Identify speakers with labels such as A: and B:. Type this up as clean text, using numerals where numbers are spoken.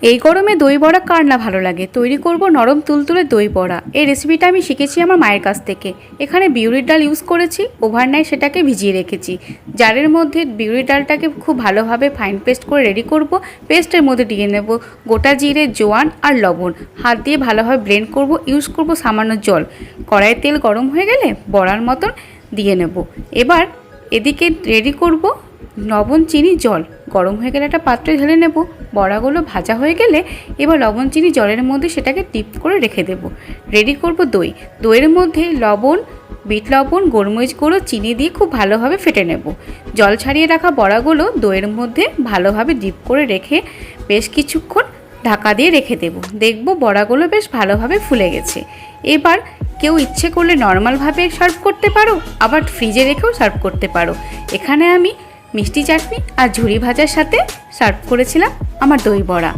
A: এই গরমে দই বড়া কার না ভালো লাগে। তৈরি করব নরম তুলতুলে দই বড়া। এই রেসিপিটা আমি শিখেছি আমার মায়ের কাছ থেকে। এখানে বিউলির ডাল ইউজ করেছি, ওভারনাইট সেটাকে ভিজিয়ে রেখেছি। জারের মধ্যে বিউলির ডালটাকে খুব ভালোভাবে ফাইন পেস্ট করে রেডি করব। পেস্টের মধ্যে দিয়ে নেব গোটা জিরে, জোয়ান আর লবণ। হাত দিয়ে ভালোভাবে ব্লেন্ড করব। ইউজ করব সামান্য জল। কড়াইয়ে তেল গরম হয়ে গেলে বড়ার মতন দিয়ে নেব। এবার এদিকে রেডি করব লবণ, চিনি, জল। গরম হয়ে গেলে একটা পাত্রে ঢেলে নেব। বড়াগুলো ভাজা হয়ে গেলে এবার লবণ, চিনি, জলের মধ্যে সেটাকে ডিপ করে রেখে দেব। রেডি করব দই। দইয়ের মধ্যে লবণ, বিট লবণ, গোলমরিচ গুঁড়ো, চিনি দিয়ে খুব ভালোভাবে ফেটে নেব। জল ছাড়িয়ে রাখা বড়াগুলো দইয়ের মধ্যে ভালোভাবে ডিপ করে রেখে বেশ কিছুক্ষণ ঢাকা দিয়ে রেখে দেব। দেখব বড়াগুলো বেশ ভালোভাবে ফুলে গেছে। এবার কেউ ইচ্ছে করলে নর্মালভাবে সার্ভ করতে পারো, আবার ফ্রিজে রেখেও সার্ভ করতে পারো। এখানে আমি মিষ্টি চাটনি আর ঝুরি ভাজার সাথে সার্ভ করেছিলাম আমার দই বড়া।